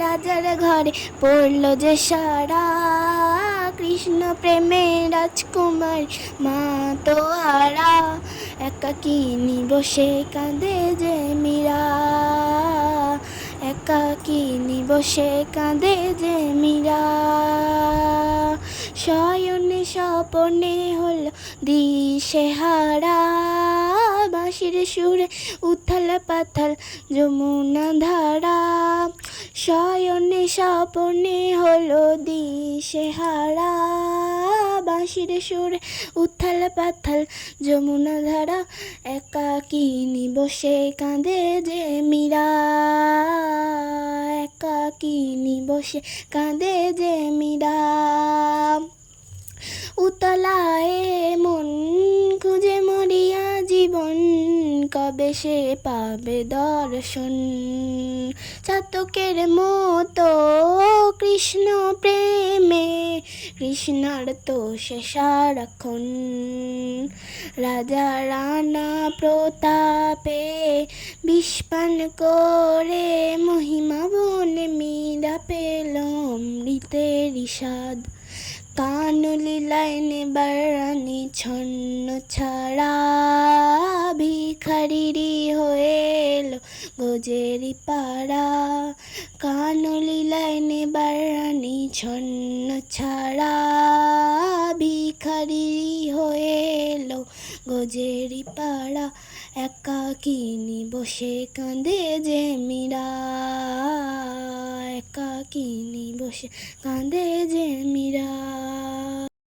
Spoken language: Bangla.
রাজার ঘরে পড়ল যে সারা, কৃষ্ণ প্রেমে রাজকুমার মা তো হারা, একাকিনী বসে কাঁদে যে মীরা, একাকিনী বসে কাঁদে যে মীরা। শয়নে স্বপনে হলো দিশেহারা, বাঁশির সুরে উথাল পাথাল যমুনা ধারা, শয়নে স্বপনে হলো দিশেহারা, বাঁশির সুরে উথাল পাথাল যমুনা ধারা, একাকিনী বসে কাঁদে যে মীরা, একাকিনী বসে কাঁদে যে মীরা। উতলায় মন খুঁজে মরিয়া জীবন, কবে সে পাবে দর্শন, চাতকের মতো কৃষ্ণ প্রেমে কৃষ্ণার তো সে সারাক্ষণ, রাজা রানা প্রতাপে বিষপান করে মহিমা বনে মীরা পেল অমৃতের স্বাদ, কানলি লাইনে বারানি ছন্ন ছাড়া, ভিখারিরি হয়ে এলো গোজেরি পাড়া, কানলি লাইনে বারানি ছন্ন ছাড়া, ভিখারিরি হয়ে এলো গোজেরি পাড়া, একাকিনী বসে কাঁদে যে মীরা, একাকিনী বসে কাঁদে যে মীরা।